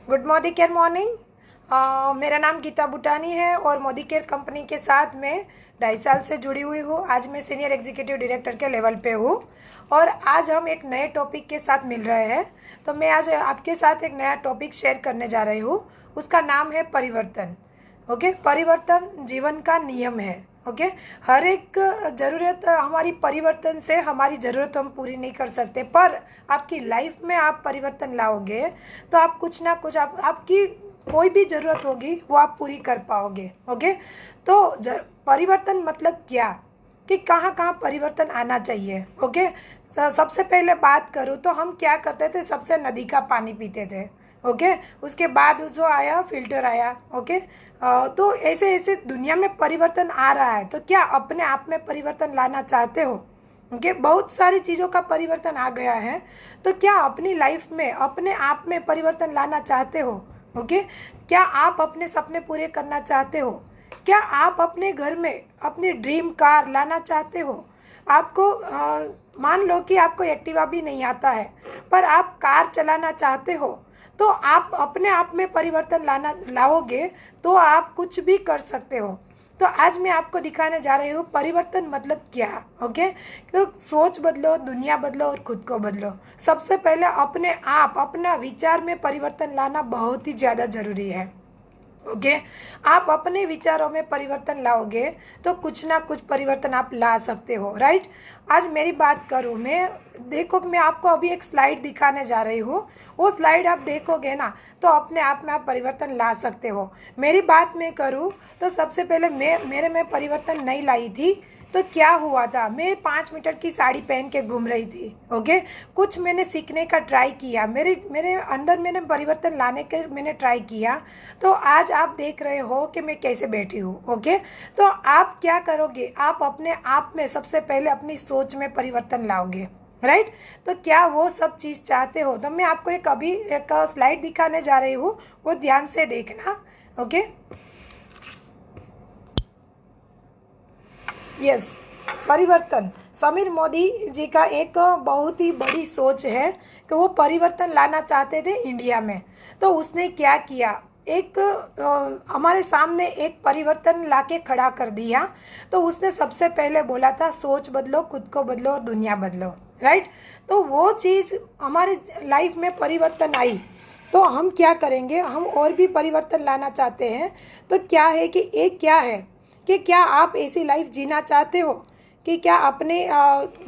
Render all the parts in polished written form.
Good morning care morning. मेरा नाम गीता बुटानी है और मोदी केयर कंपनी के साथ मैं 2.5 साल से जुड़ी हुई हूँ। आज मैं सीनियर एग्जीक्यूटिव डायरेक्टर के लेवल पे हूँ और आज हम एक नए टॉपिक के साथ मिल रहे हैं। तो मैं आज आपके साथ एक नया टॉपिक शेयर करने जा रही हूँ। उसका नाम है परिवर्तन। ओके, परिवर्तन जीवन का नियम है। ओके, हर एक ज़रूरत हमारी परिवर्तन से हमारी ज़रूरत हम पूरी नहीं कर सकते, पर आपकी लाइफ में आप परिवर्तन लाओगे तो आप कुछ ना कुछ आपकी कोई भी ज़रूरत होगी वो आप पूरी कर पाओगे। ओके, तो परिवर्तन मतलब क्या कि कहाँ कहाँ परिवर्तन आना चाहिए। ओके, सबसे पहले बात करूँ तो हम क्या करते थे, सबसे नदी का पानी पीते थे। ओके, उसके बाद जो आया फिल्टर आया। ओके, तो ऐसे ऐसे दुनिया में परिवर्तन आ रहा है, तो क्या अपने आप में परिवर्तन लाना चाहते हो। ओके, बहुत सारी चीज़ों का परिवर्तन आ गया है, तो क्या अपनी लाइफ में अपने आप में परिवर्तन लाना चाहते हो। ओके, क्या आप अपने सपने पूरे करना चाहते हो। क्या आप अपने घर में अपनी ड्रीम कार लाना चाहते हो। आपको मान लो कि आपको एक्टिवा भी नहीं आता है पर आप कार चलाना चाहते हो, तो आप अपने आप में परिवर्तन लाओगे तो आप कुछ भी कर सकते हो। तो आज मैं आपको दिखाने जा रही हूँ परिवर्तन मतलब क्या। ओके, तो सोच बदलो, दुनिया बदलो और खुद को बदलो। सबसे पहले अपने आप अपना विचार में परिवर्तन लाना बहुत ही ज़्यादा ज़रूरी है। ओके, आप अपने विचारों में परिवर्तन लाओगे तो कुछ ना कुछ परिवर्तन आप ला सकते हो। राइट, आज मेरी बात करूँ मैं, देखो मैं आपको अभी एक स्लाइड दिखाने जा रही हूँ। वो स्लाइड आप देखोगे ना तो अपने आप में आप परिवर्तन ला सकते हो। मेरी बात मैं करूँ तो सबसे पहले मेरे में परिवर्तन नहीं लाई थी। तो क्या हुआ था, मैं 5 मीटर की साड़ी पहन के घूम रही थी। ओके, कुछ मैंने सीखने का ट्राई किया, मेरे मेरे अंदर मैंने परिवर्तन लाने के मैंने ट्राई किया, तो आज आप देख रहे हो कि मैं कैसे बैठी हूँ। ओके, तो आप क्या करोगे, आप अपने आप में सबसे पहले अपनी सोच में परिवर्तन लाओगे। राइट, तो क्या वो सब चीज़ चाहते हो। तो मैं आपको एक स्लाइड दिखाने जा रही हूँ, वो ध्यान से देखना। ओके, यस, परिवर्तन समीर मोदी जी का एक बहुत ही बड़ी सोच है कि वो परिवर्तन लाना चाहते थे इंडिया में। तो उसने क्या किया, एक हमारे सामने एक परिवर्तन लाके खड़ा कर दिया। तो उसने सबसे पहले बोला था सोच बदलो, खुद को बदलो और दुनिया बदलो। राइट, तो वो चीज़ हमारे लाइफ में परिवर्तन आई। तो हम क्या करेंगे, हम और भी परिवर्तन लाना चाहते हैं। तो क्या है कि एक क्या है कि क्या आप ऐसी लाइफ जीना चाहते हो कि क्या अपने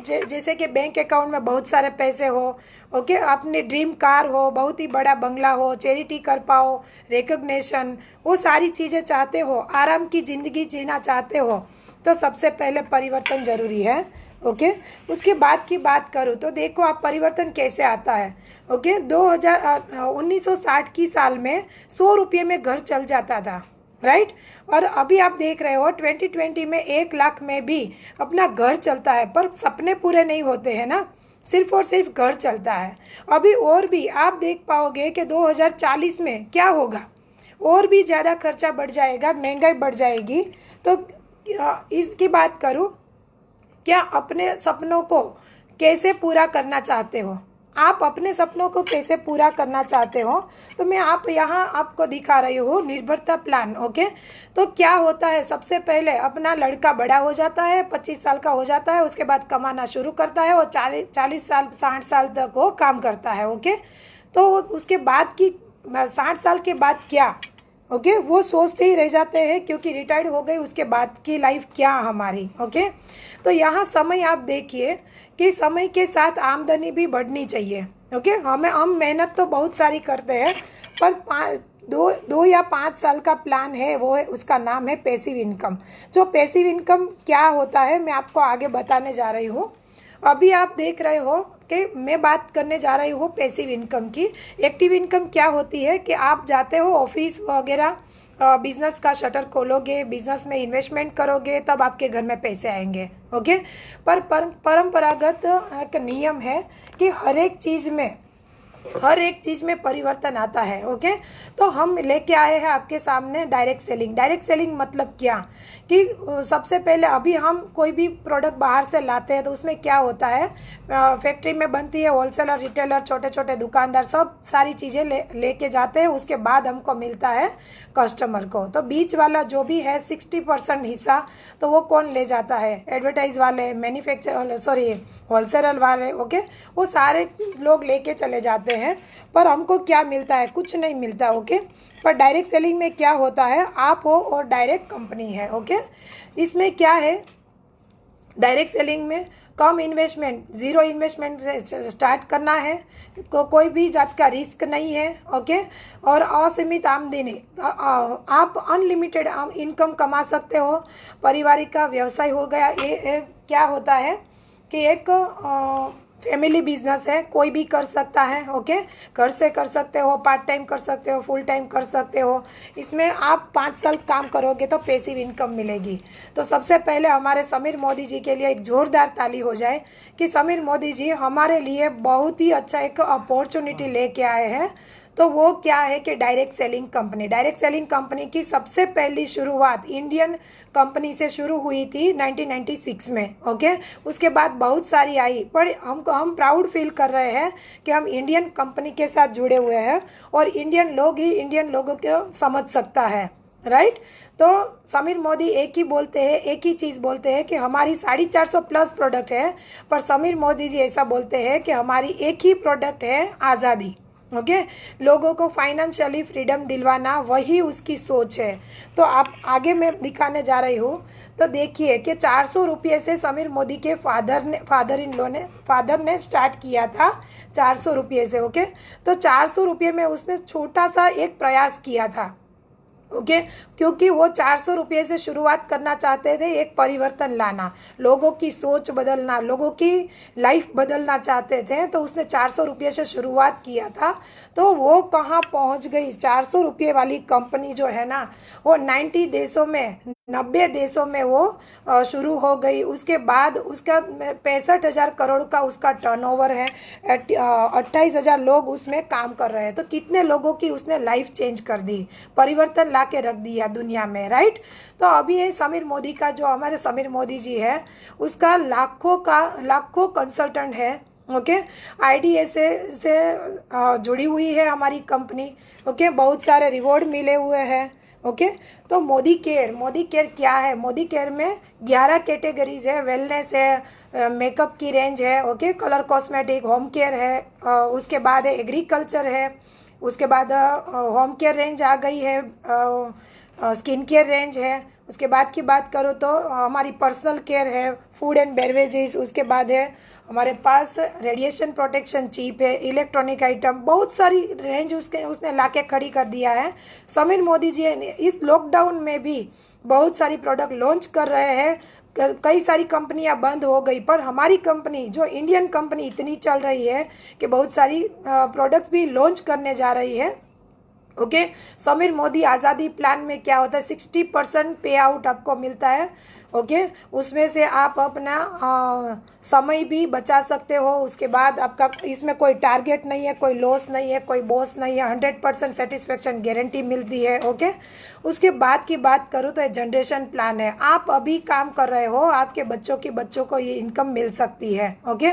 जैसे कि बैंक अकाउंट में बहुत सारे पैसे हो। ओके, अपनी ड्रीम कार हो, बहुत ही बड़ा बंगला हो, चैरिटी कर पाओ, रिकग्निशन, वो सारी चीज़ें चाहते हो, आराम की ज़िंदगी जीना चाहते हो, तो सबसे पहले परिवर्तन ज़रूरी है। ओके, उसके बाद की बात करूँ तो देखो आप परिवर्तन कैसे आता है। ओके, 1960 की साल में 100 रुपये में घर चल जाता था। राइट, और अभी आप देख रहे हो 2020 में 1 लाख में भी अपना घर चलता है, पर सपने पूरे नहीं होते हैं ना, सिर्फ और सिर्फ घर चलता है। अभी और भी आप देख पाओगे कि 2040 में क्या होगा, और भी ज़्यादा खर्चा बढ़ जाएगा, महंगाई बढ़ जाएगी। तो इसकी बात करूँ, क्या अपने सपनों को कैसे पूरा करना चाहते हो, आप अपने सपनों को कैसे पूरा करना चाहते हो। तो मैं यहाँ आपको दिखा रही हूँ निर्भरता प्लान। ओके, तो क्या होता है, सबसे पहले अपना लड़का बड़ा हो जाता है, 25 साल का हो जाता है, उसके बाद कमाना शुरू करता है और 40 साल 60 साल तक वो काम करता है। ओके, तो उसके बाद की 60 साल के बाद क्या, ओके, वो सोचते ही रह जाते हैं क्योंकि रिटायर्ड हो गए, उसके बाद की लाइफ क्या हमारी। ओके, तो यहाँ समय आप देखिए कि समय के साथ आमदनी भी बढ़नी चाहिए। ओके, हम मेहनत तो बहुत सारी करते हैं, पर 2 या 5 साल का प्लान है, वो है उसका नाम है पैसिव इनकम। जो पैसिव इनकम क्या होता है मैं आपको आगे बताने जा रही हूँ। अभी आप देख रहे हो कि मैं बात करने जा रही हूँ पैसिव इनकम की। एक्टिव इनकम क्या होती है कि आप जाते हो ऑफिस वगैरह, बिजनेस का शटर खोलोगे, बिजनेस में इन्वेस्टमेंट करोगे, तब आपके घर में पैसे आएंगे। ओके, पर परंपरागत एक नियम है कि हर एक चीज़ में हर एक चीज़ में परिवर्तन आता है। ओके, तो हम लेके आए हैं आपके सामने डायरेक्ट सेलिंग। डायरेक्ट सेलिंग मतलब क्या कि सबसे पहले अभी हम कोई भी प्रोडक्ट बाहर से लाते हैं तो उसमें क्या होता है, फैक्ट्री में बनती है, होलसेलर, रिटेलर, छोटे छोटे दुकानदार सब सारी चीज़ें लेके जाते हैं, उसके बाद हमको मिलता है कस्टमर को। तो बीच वाला जो भी है 60% हिस्सा तो वो कौन ले जाता है, एडवर्टाइज वाले, मैन्युफैक्चर सॉरी होलसेलर वाले। ओके, वो सारे लोग लेके चले जाते हैं, पर हमको क्या मिलता है, कुछ नहीं मिलता। ओके, पर डायरेक्ट सेलिंग में क्या होता है, आप हो और डायरेक्ट कंपनी है। ओके, इसमें क्या है, डायरेक्ट सेलिंग में कम इन्वेस्टमेंट, ज़ीरो इन्वेस्टमेंट से स्टार्ट करना है, कोई भी जात का रिस्क नहीं है। ओके, और असीमित आमदनी, आप अनलिमिटेड इनकम कमा सकते हो। पारिवारिक का व्यवसाय हो गया, ये क्या होता है कि एक फैमिली बिजनेस है, कोई भी कर सकता है। ओके, घर से कर सकते हो, पार्ट टाइम कर सकते हो, फुल टाइम कर सकते हो। इसमें आप 5 साल काम करोगे तो पैसिव इनकम मिलेगी। तो सबसे पहले हमारे समीर मोदी जी के लिए एक ज़ोरदार ताली हो जाए कि समीर मोदी जी हमारे लिए बहुत ही अच्छा एक अपॉर्चुनिटी लेके आए हैं। तो वो क्या है कि direct selling company. Direct selling company की सबसे पहली शुरुआत इंडियन कंपनी से शुरू हुई थी 1996 में। ओके, उसके बाद बहुत सारी आई, पर हम प्राउड फील कर रहे हैं कि हम इंडियन कंपनी के साथ जुड़े हुए हैं और इंडियन लोग ही इंडियन लोगों को समझ सकता है। राइट, तो समीर मोदी एक ही बोलते हैं, एक ही चीज़ बोलते हैं कि हमारी 450 प्लस प्रोडक्ट है, पर समीर मोदी जी ऐसा बोलते हैं कि हमारी एक ही प्रोडक्ट है, आज़ादी। ओके, लोगों को फाइनेंशियली फ्रीडम दिलवाना, वही उसकी सोच है। तो आप आगे मैं दिखाने जा रही हूँ, तो देखिए कि 400 रुपये से समीर मोदी के फादर ने स्टार्ट किया था 400 रुपये से। ओके, तो 400 रुपये में उसने छोटा सा एक प्रयास किया था। ओके, क्योंकि वो 400 रुपये से शुरुआत करना चाहते थे, एक परिवर्तन लाना, लोगों की सोच बदलना, लोगों की लाइफ बदलना चाहते थे। तो उसने 400 रुपये से शुरुआत किया था। तो वो कहाँ पहुँच गई, 400 रुपये वाली कंपनी जो है ना, वो 90 देशों में वो शुरू हो गई। उसके बाद उसका 65,000 करोड़ का उसका टर्नओवर है, 28,000 लोग उसमें काम कर रहे हैं। तो कितने लोगों की उसने लाइफ चेंज कर दी, परिवर्तन ला के रख दिया दुनिया में। राइट, तो अभी ये समीर मोदी का जो हमारे समीर मोदी जी है, उसका लाखों कंसल्टेंट है। ओके, आईडीएसए से जुड़ी हुई है हमारी कंपनी। ओके, बहुत सारे रिवॉर्ड मिले हुए हैं। ओके, तो मोदी केयर क्या है, मोदी केयर में 11 कैटेगरीज है, वेलनेस है, मेकअप की रेंज है। Okay, colour cosmetic, home care है, उसके बाद है एग्रीकल्चर है, उसके बाद होम केयर रेंज आ गई है, स्किन केयर रेंज है। उसके बाद की बात करो तो हमारी पर्सनल केयर है, फूड एंड बेवरेजेस। उसके बाद है हमारे पास रेडिएशन प्रोटेक्शन चिप है, इलेक्ट्रॉनिक आइटम, बहुत सारी रेंज उसने लाके खड़ी कर दिया है। समीर मोदी जी ने इस लॉकडाउन में भी बहुत सारी प्रोडक्ट लॉन्च कर रहे हैं। कई सारी कंपनियां बंद हो गई, पर हमारी कंपनी जो इंडियन कंपनी इतनी चल रही है कि बहुत सारी प्रोडक्ट्स भी लॉन्च करने जा रही है। ओके, समीर मोदी आज़ादी प्लान में क्या होता है, 60% पे आउट आपको मिलता है। ओके, उसमें से आप अपना समय भी बचा सकते हो। उसके बाद आपका इसमें कोई टारगेट नहीं है, कोई लॉस नहीं है, कोई बॉस नहीं है, 100% सेटिस्फेक्शन गारंटी मिलती है। ओके, उसके बाद की बात करूँ तो ये जनरेशन प्लान है, आप अभी काम कर रहे हो, आपके बच्चों को ये इनकम मिल सकती है। ओके,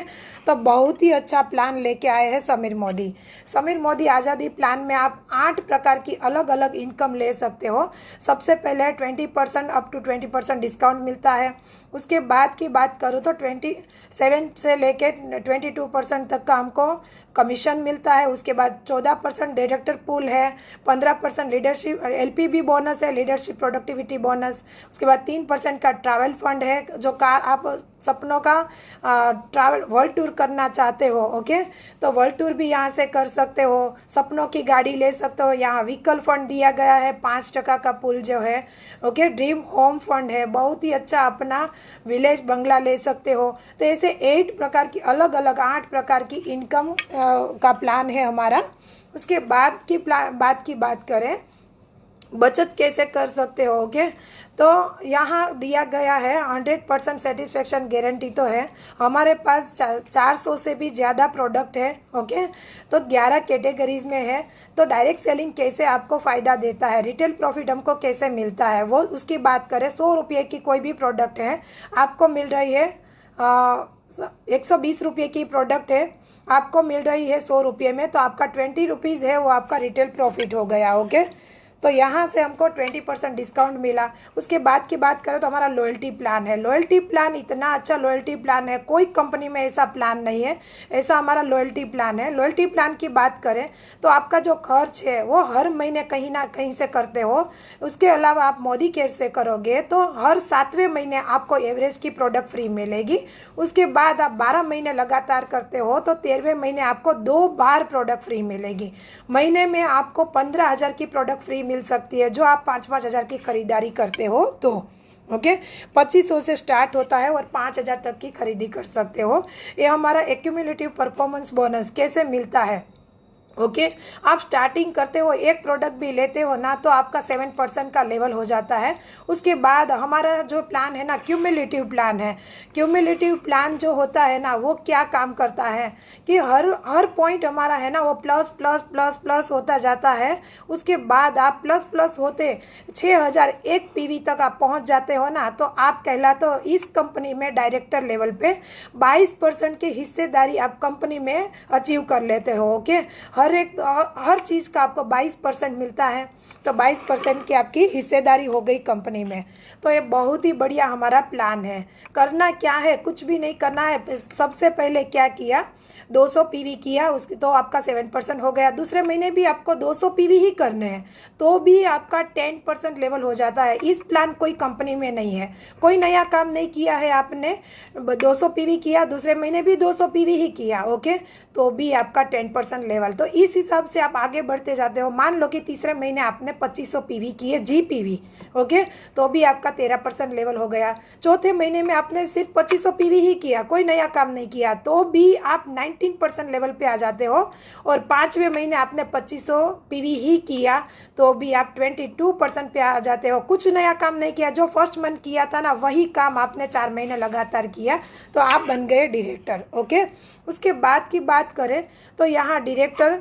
तो बहुत ही अच्छा प्लान लेके आए हैं समीर मोदी। समीर मोदी आज़ादी प्लान में आप 8 प्रकार की अलग अलग इनकम ले सकते हो। सबसे पहले 20% अप टू 20% डिस्काउंट मिलता है। उसके बाद की बात करूँ तो 27 से लेके 22% तक का हमको कमीशन मिलता है। उसके बाद 14% डायरेक्टर पूल है, 15% लीडरशिप एलपीबी बोनस है, लीडरशिप प्रोडक्टिविटी बोनस। उसके बाद 3% का ट्रैवल फंड है, जो कार आप सपनों का ट्रैवल वर्ल्ड टूर करना चाहते हो। ओके, तो वर्ल्ड टूर भी यहाँ से कर सकते हो, सपनों की गाड़ी ले सकते हो। यहाँ व्हीकल फंड दिया गया है, 5% का पुल जो है। ओके, ड्रीम होम फंड है, बहुत ही अच्छा अपना विलेज बंगला ले सकते हो। तो ऐसे 8 प्रकार की अलग अलग 8 प्रकार की इनकम का प्लान है हमारा। उसके बाद की बात करें बचत कैसे कर सकते हो। ओके, तो यहाँ दिया गया है 100% सेटिस्फेक्शन गारंटी तो है। हमारे पास 400 से भी ज़्यादा प्रोडक्ट है। ओके, तो 11 कैटेगरीज में है। तो डायरेक्ट सेलिंग कैसे आपको फ़ायदा देता है, रिटेल प्रॉफिट हमको कैसे मिलता है, वो उसकी बात करें। 100 रुपये की कोई भी प्रोडक्ट है आपको मिल रही है 120 रुपये की प्रोडक्ट है आपको मिल रही है 100 रुपये में, तो आपका 20 रुपीज़ है वो आपका रिटेल प्रॉफिट हो गया। ओके, तो यहाँ से हमको 20% डिस्काउंट मिला। उसके बाद की बात करें तो हमारा लॉयल्टी प्लान है। लॉयल्टी प्लान इतना अच्छा लॉयल्टी प्लान है, कोई कंपनी में ऐसा प्लान नहीं है, ऐसा हमारा लॉयल्टी प्लान है। लॉयल्टी प्लान की बात करें तो आपका जो खर्च है वो हर महीने कहीं ना कहीं से करते हो। उसके अलावा आप मोदी केयर से करोगे तो हर 7वें महीने आपको एवरेज की प्रोडक्ट फ्री मिलेगी। उसके बाद आप 12 महीने लगातार करते हो तो 13वें महीने आपको 2 बार प्रोडक्ट फ्री मिलेगी। महीने में आपको 15,000 की प्रोडक्ट फ्री मिल सकती है जो आप 5-5 हज़ार की खरीदारी करते हो तो। ओके, 2500 से स्टार्ट होता है और 5,000 तक की खरीदी कर सकते हो। ये हमारा एक्यूमुलेटिव परफॉर्मेंस बोनस कैसे मिलता है। ओके, आप स्टार्टिंग करते हो एक प्रोडक्ट भी लेते हो ना तो आपका 7% का लेवल हो जाता है। उसके बाद हमारा जो प्लान है ना क्यूमुलेटिव प्लान है। क्यूमुलेटिव प्लान जो होता है ना वो क्या काम करता है कि हर पॉइंट हमारा है ना वो प्लस प्लस प्लस प्लस होता जाता है। उसके बाद आप प्लस प्लस होते 6001 पीवी तक आप पहुंच जाते हो ना तो आप कहलाते हो इस कंपनी में डायरेक्टर लेवल पे 22% की हिस्सेदारी आप कंपनी में अचीव कर लेते हो। ओके, हर चीज़ का आपको 22% मिलता है, तो 22% की आपकी हिस्सेदारी हो गई कंपनी में। तो ये बहुत ही बढ़िया हमारा प्लान है। करना क्या है, कुछ भी नहीं करना है। सबसे पहले क्या किया, 200 पीवी किया, उसकी तो आपका 7% हो गया। दूसरे महीने भी आपको 200 पीवी ही करने हैं तो भी आपका 10% लेवल हो जाता है। इस प्लान कोई कंपनी में नहीं है, कोई नया काम नहीं किया है आपने। 200 पीवी किया, दूसरे महीने भी 200 पीवी ही किया। ओके, तो भी आपका 10% लेवल। तो इस हिसाब से आप आगे बढ़ते जाते हो। मान लो कि तीसरे महीने आपने 2500 पीवी किए जी पीवी। ओके, तो भी आपका 13% लेवल हो गया। चौथे महीने में आपने सिर्फ 2500 पीवी ही किया, कोई नया काम नहीं किया, तो भी आप 19% लेवल पे आ जाते हो। और 5वें महीने आपने 2500 पीवी ही किया तो भी आप 22% पे आ जाते हो। कुछ नया काम नहीं किया, जो फर्स्ट मंथ किया था ना वही काम आपने 4 महीने लगातार किया तो आप बन गए डायरेक्टर। ओके, उसके बाद की बात करें तो यहाँ डायरेक्टर,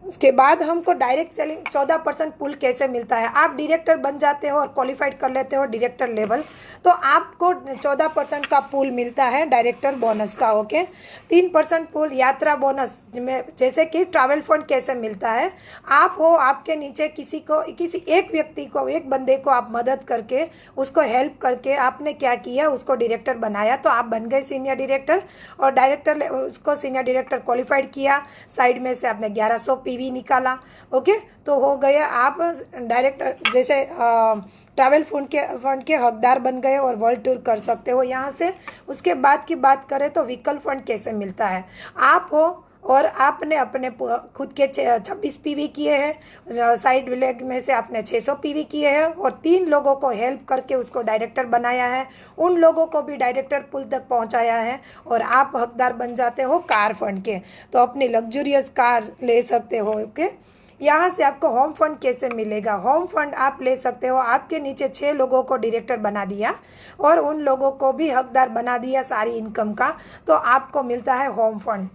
उसके बाद हमको डायरेक्ट सेलिंग 14% पुल कैसे मिलता है। आप डायरेक्टर बन जाते हो और क्वालिफाइड कर लेते हो डायरेक्टर लेवल तो आपको 14% का पुल मिलता है डायरेक्टर बोनस का। ओके, 3% पुल यात्रा बोनस में, जैसे कि ट्रैवल फंड कैसे मिलता है। आप हो, आपके नीचे किसी एक व्यक्ति को, एक बंदे को आप मदद करके उसको हेल्प करके आपने क्या किया, उसको डायरेक्टर बनाया तो आप बन गए सीनियर डायरेक्टर। और डायरेक्टर उसको सीनियर डायरेक्टर क्वालिफाइड किया, साइड में से आपने 1100 पीवी निकाला। ओके, तो हो गए आप डायरेक्टर, जैसे ट्रैवल फंड के हकदार बन गए और वर्ल्ड टूर कर सकते हो यहाँ से। उसके बाद की बात करें तो व्हीकल फंड कैसे मिलता है। आप हो और आपने अपने खुद के 26 पीवी किए हैं, साइड लेग में से आपने 600 पीवी किए हैं और 3 लोगों को हेल्प करके उसको डायरेक्टर बनाया है, उन लोगों को भी डायरेक्टर पुल तक पहुंचाया है और आप हकदार बन जाते हो कार फंड के। तो अपनी लग्जरियस कार ले सकते हो। ओके, यहाँ से आपको होम फंड कैसे मिलेगा। होम फंड आप ले सकते हो, आपके नीचे 6 लोगों को डायरेक्टर बना दिया और उन लोगों को भी हकदार बना दिया सारी इनकम का, तो आपको मिलता है होम फंड।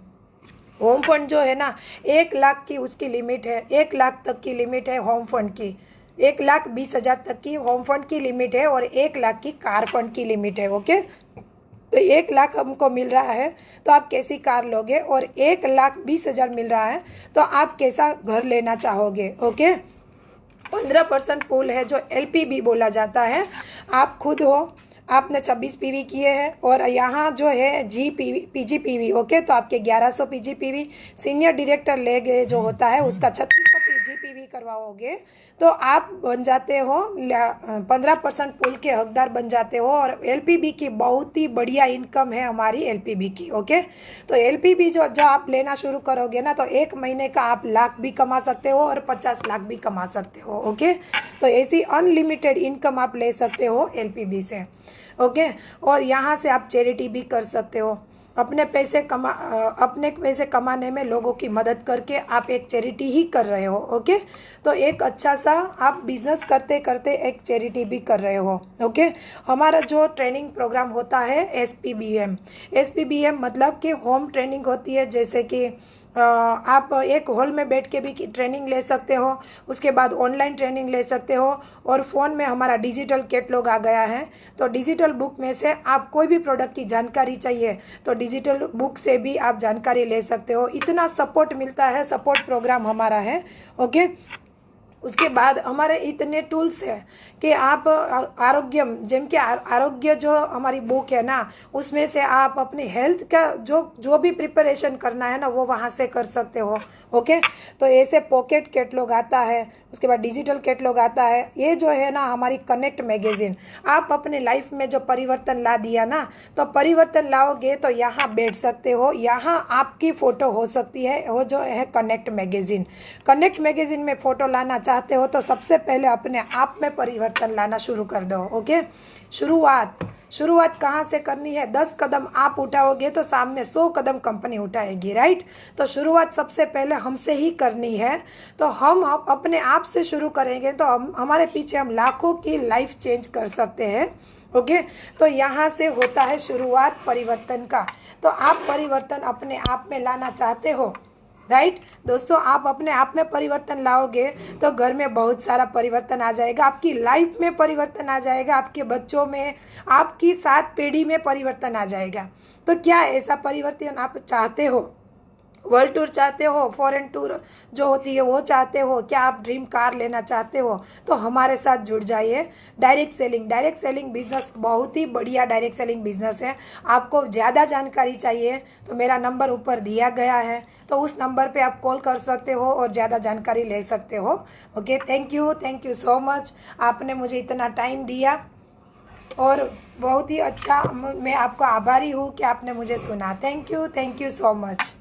होम फंड जो है ना 1 लाख की उसकी लिमिट है, 1 लाख तक की लिमिट है होम फंड की। 1,20,000 तक की होम फंड की लिमिट है और 1 लाख की कार फंड की लिमिट है। ओके, तो 1 लाख हमको मिल रहा है तो आप कैसी कार लोगे, और 1,20,000 मिल रहा है तो आप कैसा घर लेना चाहोगे। ओके, 15% पूल है जो LPB बोला जाता है। आप खुद हो, आपने 26 पीवी किए हैं और यहाँ जो है PGPV। ओके, तो आपके 1100 PGPV, सीनियर डायरेक्टर ले गए जो होता है उसका 3600 PGPV करवाओगे तो आप बन जाते हो 15% पुल के हकदार बन जाते हो। और LPB की बहुत ही बढ़िया इनकम है हमारी LPB की। ओके, तो LPB जो आप लेना शुरू करोगे ना तो 1 महीने का आप लाख भी कमा सकते हो और 50 लाख भी कमा सकते हो। ओके, तो ऐसी अनलिमिटेड इनकम आप ले सकते हो LPB से। ओके, और यहाँ से आप चैरिटी भी कर सकते हो। अपने पैसे कमाने में लोगों की मदद करके आप एक चैरिटी ही कर रहे हो। ओके, तो एक अच्छा सा आप बिजनेस करते करते एक चैरिटी भी कर रहे हो। ओके, हमारा जो ट्रेनिंग प्रोग्राम होता है एसपीबीएम मतलब कि होम ट्रेनिंग होती है। जैसे कि आप एक हॉल में बैठ के भी ट्रेनिंग ले सकते हो, उसके बाद ऑनलाइन ट्रेनिंग ले सकते हो, और फ़ोन में हमारा डिजिटल कैटलॉग आ गया है। तो डिजिटल बुक में से आप कोई भी प्रोडक्ट की जानकारी चाहिए तो डिजिटल बुक से भी आप जानकारी ले सकते हो। इतना सपोर्ट मिलता है, सपोर्ट प्रोग्राम हमारा है। ओके, उसके बाद हमारे इतने टूल्स हैं कि आप आरोग्यम जेम के आरोग्य जो हमारी बुक है ना, उसमें से आप अपनी हेल्थ का जो भी प्रिपरेशन करना है ना वो वहाँ से कर सकते हो। ओके, तो ऐसे पॉकेट कैटलॉग आता है, उसके बाद डिजिटल कैटलॉग आता है। ये जो है ना हमारी कनेक्ट मैगजीन, आप अपने लाइफ में जो परिवर्तन ला दिया ना, तो परिवर्तन लाओगे तो यहाँ बैठ सकते हो, यहाँ आपकी फ़ोटो हो सकती है। वो जो है कनेक्ट मैगजीन में फ़ोटो लाना चाहते हो तो सबसे पहले अपने आप में परिवर्तन लाना शुरू कर दो। ओके, शुरुआत कहाँ से करनी है? 10 कदम आप उठाओगे तो सामने 100 कदम कंपनी उठाएगी, राइट? तो शुरुआत सबसे पहले हमसे ही करनी है। तो हम अपने आप से शुरू करेंगे तो हमारे पीछे हम लाखों की लाइफ चेंज कर सकते हैं। ओके, तो यहाँ से होता है शुरुआत परिवर्तन का। तो आप परिवर्तन अपने आप में लाना चाहते हो, राइट? दोस्तों, आप अपने आप में परिवर्तन लाओगे तो घर में बहुत सारा परिवर्तन आ जाएगा, आपकी लाइफ में परिवर्तन आ जाएगा, आपके बच्चों में, आपकी 7 पीढ़ी में परिवर्तन आ जाएगा। तो क्या ऐसा परिवर्तन आप चाहते हो? वर्ल्ड टूर चाहते हो? फॉरेन टूर जो होती है वो चाहते हो? क्या आप ड्रीम कार लेना चाहते हो? तो हमारे साथ जुड़ जाइए। डायरेक्ट सेलिंग बिजनेस बहुत ही बढ़िया डायरेक्ट सेलिंग बिजनेस है। आपको ज़्यादा जानकारी चाहिए तो मेरा नंबर ऊपर दिया गया है, तो उस नंबर पे आप कॉल कर सकते हो और ज़्यादा जानकारी ले सकते हो। Okay, thank you so much, आपने मुझे इतना टाइम दिया और बहुत ही अच्छा, मैं आपका आभारी हूँ कि आपने मुझे सुना। Thank you so much.